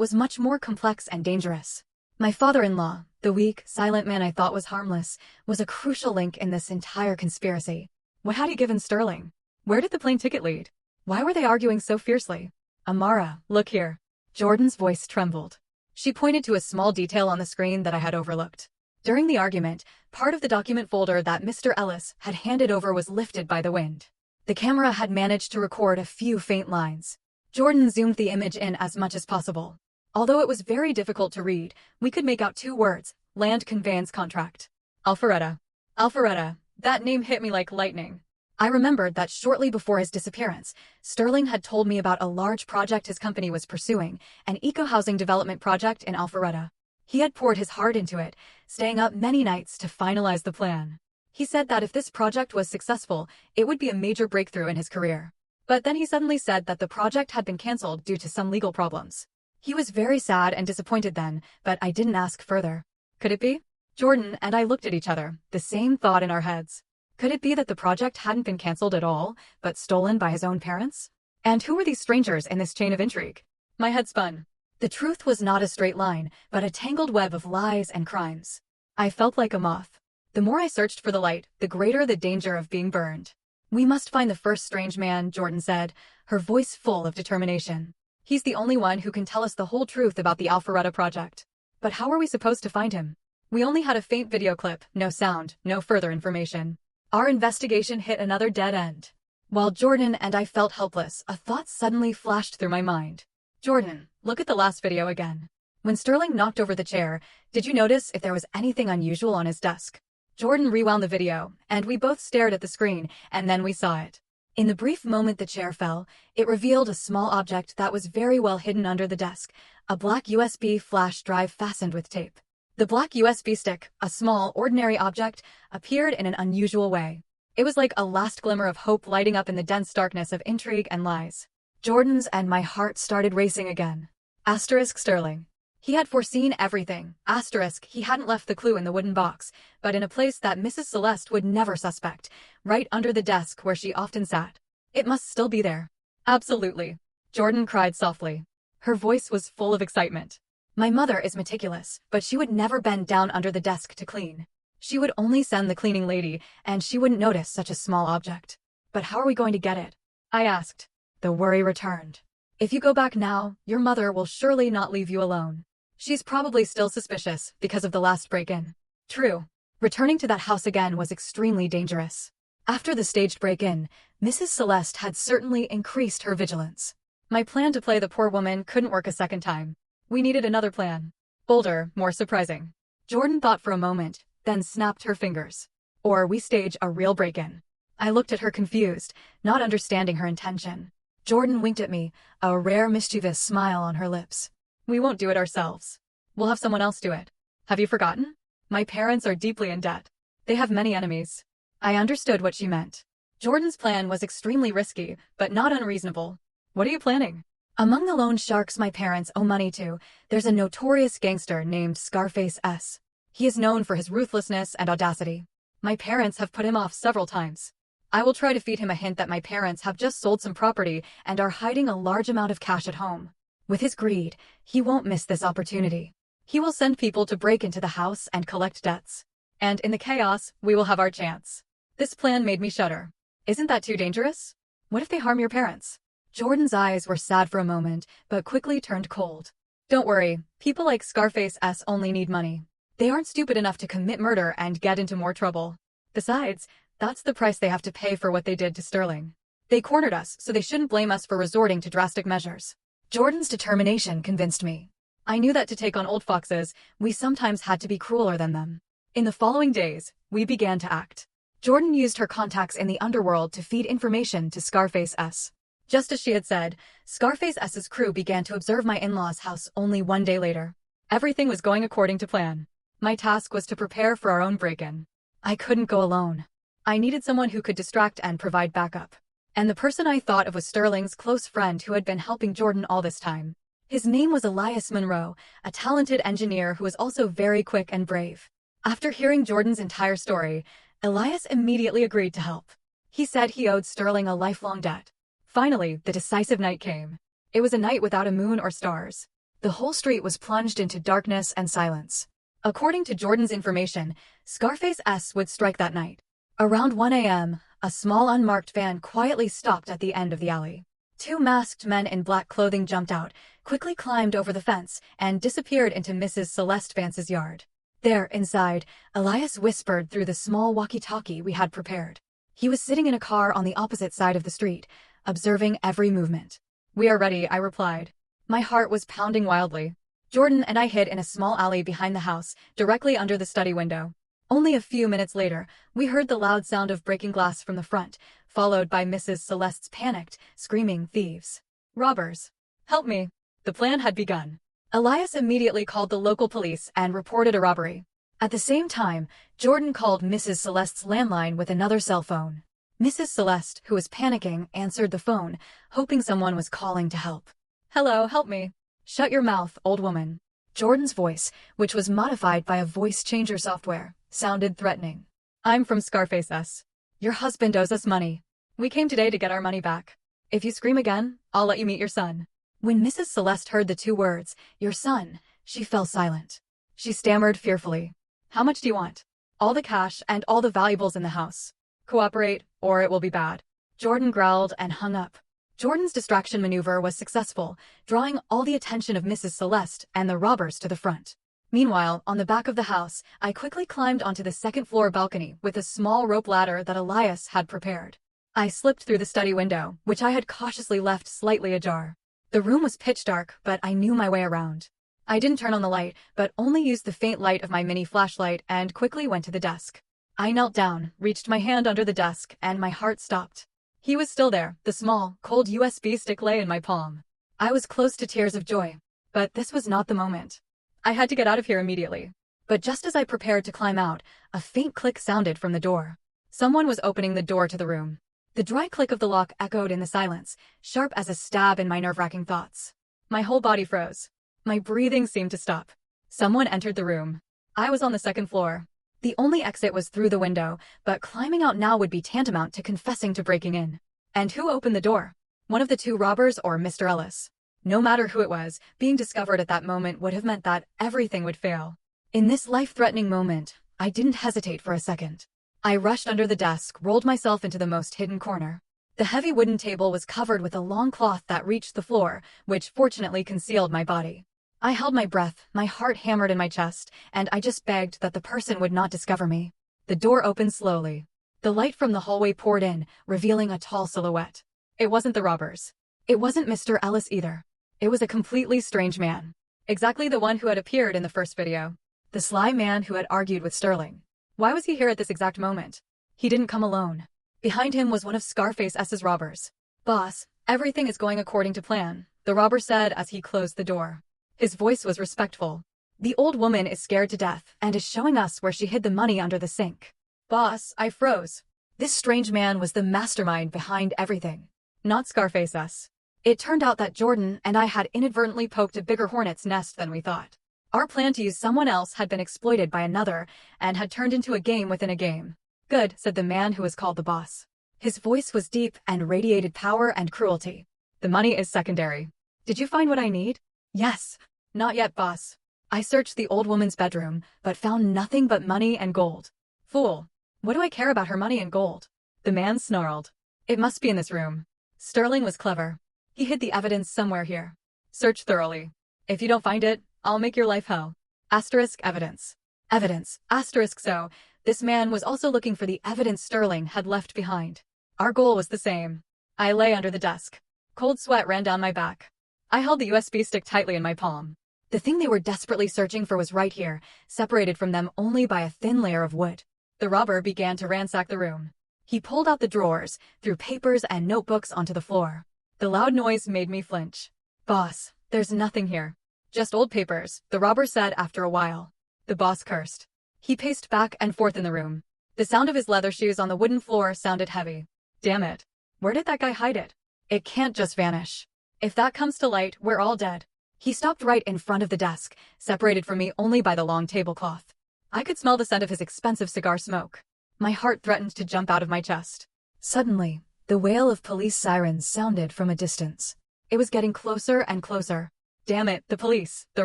was much more complex and dangerous. My father-in-law, the weak, silent man I thought was harmless, was a crucial link in this entire conspiracy. What had he given Sterling? Where did the plane ticket lead? Why were they arguing so fiercely? Amara, look here. Jordan's voice trembled. She pointed to a small detail on the screen that I had overlooked. During the argument, part of the document folder that Mr. Ellis had handed over was lifted by the wind. The camera had managed to record a few faint lines. Jordan zoomed the image in as much as possible. Although it was very difficult to read, we could make out two words: land conveyance contract. Alpharetta. Alpharetta. That name hit me like lightning. I remembered that shortly before his disappearance, Sterling had told me about a large project his company was pursuing, an eco-housing development project in Alpharetta. He had poured his heart into it, staying up many nights to finalize the plan. He said that if this project was successful, it would be a major breakthrough in his career. But then he suddenly said that the project had been cancelled due to some legal problems. He was very sad and disappointed then, but I didn't ask further. Could it be? Jordan and I looked at each other, the same thought in our heads. Could it be that the project hadn't been cancelled at all, but stolen by his own parents? And who were these strangers in this chain of intrigue? My head spun. The truth was not a straight line, but a tangled web of lies and crimes. I felt like a moth. The more I searched for the light, the greater the danger of being burned. We must find the first strange man, Jordan said, her voice full of determination. He's the only one who can tell us the whole truth about the Alpharetta project. But how are we supposed to find him? We only had a faint video clip, no sound, no further information. Our investigation hit another dead end. While Jordan and I felt helpless, a thought suddenly flashed through my mind. Jordan, look at the last video again. When Sterling knocked over the chair, did you notice if there was anything unusual on his desk? Jordan rewound the video, and we both stared at the screen, and then we saw it. In the brief moment the chair fell, it revealed a small object that was very well hidden under the desk, a black USB flash drive fastened with tape. The black USB stick, a small, ordinary object, appeared in an unusual way. It was like a last glimmer of hope lighting up in the dense darkness of intrigue and lies. Jordan's and my heart started racing again. Asterisk Sterling. He had foreseen everything. Asterisk, he hadn't left the clue in the wooden box, but in a place that Mrs. Celeste would never suspect, right under the desk where she often sat. It must still be there. Absolutely. Jordan cried softly. Her voice was full of excitement. My mother is meticulous, but she would never bend down under the desk to clean. She would only send the cleaning lady, and she wouldn't notice such a small object. But how are we going to get it? I asked. The worry returned. If you go back now, your mother will surely not leave you alone. She's probably still suspicious because of the last break-in. True. Returning to that house again was extremely dangerous. After the staged break-in, Mrs. Celeste had certainly increased her vigilance. My plan to play the poor woman couldn't work a second time. We needed another plan. Bolder, more surprising. Jordan thought for a moment, then snapped her fingers. Or we stage a real break-in. I looked at her confused, not understanding her intention. Jordan winked at me, a rare mischievous smile on her lips. We won't do it ourselves. We'll have someone else do it. Have you forgotten? My parents are deeply in debt. They have many enemies. I understood what she meant. Jordan's plan was extremely risky, but not unreasonable. What are you planning? Among the loan sharks my parents owe money to, there's a notorious gangster named Scarface S. He is known for his ruthlessness and audacity. My parents have put him off several times. I will try to feed him a hint that my parents have just sold some property and are hiding a large amount of cash at home. With his greed, he won't miss this opportunity. He will send people to break into the house and collect debts. And in the chaos, we will have our chance. This plan made me shudder. Isn't that too dangerous? What if they harm your parents? Jordan's eyes were sad for a moment, but quickly turned cold. Don't worry, people like Scarface S only need money. They aren't stupid enough to commit murder and get into more trouble. Besides, that's the price they have to pay for what they did to Sterling. They cornered us, so they shouldn't blame us for resorting to drastic measures. Jordan's determination convinced me. I knew that to take on old foxes, we sometimes had to be crueler than them. In the following days, we began to act. Jordan used her contacts in the underworld to feed information to Scarface S. Just as she had said, Scarface S's crew began to observe my in-laws' house only one day later. Everything was going according to plan. My task was to prepare for our own break-in. I couldn't go alone. I needed someone who could distract and provide backup. And the person I thought of was Sterling's close friend who had been helping Jordan all this time. His name was Elias Monroe, a talented engineer who was also very quick and brave. After hearing Jordan's entire story, Elias immediately agreed to help. He said he owed Sterling a lifelong debt. Finally, the decisive night came. It was a night without a moon or stars. The whole street was plunged into darkness and silence. According to Jordan's information, Scarface S would strike that night. Around 1 a.m., a small unmarked van quietly stopped at the end of the alley. Two masked men in black clothing jumped out, quickly climbed over the fence, and disappeared into Mrs. Celeste Vance's yard. There, inside, Elias whispered through the small walkie-talkie we had prepared. He was sitting in a car on the opposite side of the street, observing every movement. "We are ready," I replied. My heart was pounding wildly. Jordan and I hid in a small alley behind the house, directly under the study window. Only a few minutes later, we heard the loud sound of breaking glass from the front, followed by Mrs. Celeste's panicked, screaming, "Thieves! Robbers! Help me!" The plan had begun. Elias immediately called the local police and reported a robbery. At the same time, Jordan called Mrs. Celeste's landline with another cell phone. Mrs. Celeste, who was panicking, answered the phone, hoping someone was calling to help. "Hello, help me." "Shut your mouth, old woman." Jordan's voice, which was modified by a voice changer software, sounded threatening. "I'm from Scarface S. Your husband owes us money. We came today to get our money back. If you scream again, I'll let you meet your son." When Mrs. Celeste heard the two words, "your son," she fell silent. She stammered fearfully. "How much do you want?" "All the cash and all the valuables in the house. Cooperate, or it will be bad." Jordan growled and hung up. Jordan's distraction maneuver was successful, drawing all the attention of Mrs. Celeste and the robbers to the front. Meanwhile, on the back of the house, I quickly climbed onto the second-floor balcony with a small rope ladder that Elias had prepared. I slipped through the study window, which I had cautiously left slightly ajar. The room was pitch dark, but I knew my way around. I didn't turn on the light, but only used the faint light of my mini flashlight and quickly went to the desk. I knelt down, reached my hand under the desk, and my heart stopped. He was still there. The small, cold USB stick lay in my palm. I was close to tears of joy. But this was not the moment. I had to get out of here immediately. But just as I prepared to climb out, a faint click sounded from the door. Someone was opening the door to the room. The dry click of the lock echoed in the silence, sharp as a stab in my nerve-wracking thoughts. My whole body froze. My breathing seemed to stop. Someone entered the room. I was on the second floor. The only exit was through the window, but climbing out now would be tantamount to confessing to breaking in. And who opened the door? One of the two robbers or Mr. Ellis? No matter who it was, being discovered at that moment would have meant that everything would fail. In this life-threatening moment, I didn't hesitate for a second. I rushed under the desk, rolled myself into the most hidden corner. The heavy wooden table was covered with a long cloth that reached the floor, which fortunately concealed my body. I held my breath, my heart hammered in my chest, and I just begged that the person would not discover me. The door opened slowly. The light from the hallway poured in, revealing a tall silhouette. It wasn't the robbers. It wasn't Mr. Ellis either. It was a completely strange man. Exactly the one who had appeared in the first video. The sly man who had argued with Sterling. Why was he here at this exact moment? He didn't come alone. Behind him was one of Scarface S's robbers. "Boss, everything is going according to plan," the robber said as he closed the door. His voice was respectful. "The old woman is scared to death and is showing us where she hid the money under the sink." "Boss," I froze. This strange man was the mastermind behind everything. Not Scarface S. It turned out that Jordan and I had inadvertently poked a bigger hornet's nest than we thought. Our plan to use someone else had been exploited by another and had turned into a game within a game. "Good," said the man who was called the boss. His voice was deep and radiated power and cruelty. "The money is secondary. Did you find what I need?" "Yes." "Not yet, boss. I searched the old woman's bedroom, but found nothing but money and gold." "Fool. What do I care about her money and gold?" The man snarled. "It must be in this room." Sterling was clever. He hid the evidence somewhere here. "Search thoroughly. If you don't find it, I'll make your life hell." Asterisk evidence. Evidence. Asterisk so. This man was also looking for the evidence Sterling had left behind. Our goal was the same. I lay under the desk. Cold sweat ran down my back. I held the USB stick tightly in my palm. The thing they were desperately searching for was right here, separated from them only by a thin layer of wood. The robber began to ransack the room. He pulled out the drawers, threw papers and notebooks onto the floor. The loud noise made me flinch. "Boss, there's nothing here. Just old papers," the robber said after a while. The boss cursed. He paced back and forth in the room. The sound of his leather shoes on the wooden floor sounded heavy. "Damn it. Where did that guy hide it? It can't just vanish. If that comes to light, we're all dead. He stopped right in front of the desk, separated from me only by the long tablecloth. I could smell the scent of his expensive cigar smoke. My heart threatened to jump out of my chest. Suddenly, the wail of police sirens sounded from a distance. It was getting closer and closer. Damn it, the police. The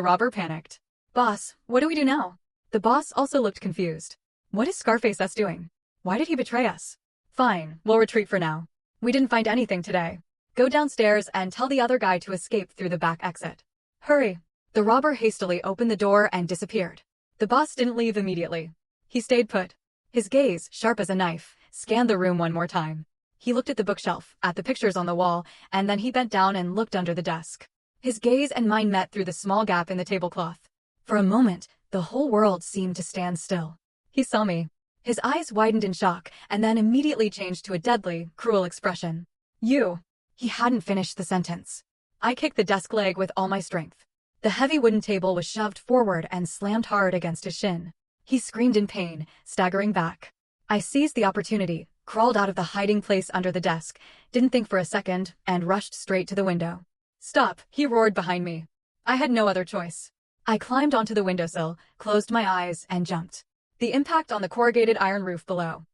robber panicked. Boss, what do we do now? The boss also looked confused. What is Scarface S doing? Why did he betray us? Fine, we'll retreat for now. We didn't find anything today. Go downstairs and tell the other guy to escape through the back exit. Hurry. The robber hastily opened the door and disappeared. The boss didn't leave immediately. He stayed put. His gaze, sharp as a knife, scanned the room one more time. He looked at the bookshelf, at the pictures on the wall, and then he bent down and looked under the desk. His gaze and mine met through the small gap in the tablecloth. For a moment, the whole world seemed to stand still. He saw me. His eyes widened in shock, and then immediately changed to a deadly, cruel expression. You. He hadn't finished the sentence. I kicked the desk leg with all my strength. The heavy wooden table was shoved forward and slammed hard against his shin. He screamed in pain, staggering back. I seized the opportunity, crawled out of the hiding place under the desk, didn't think for a second, and rushed straight to the window. Stop, he roared behind me. I had no other choice. I climbed onto the windowsill, closed my eyes, and jumped. The impact on the corrugated iron roof below,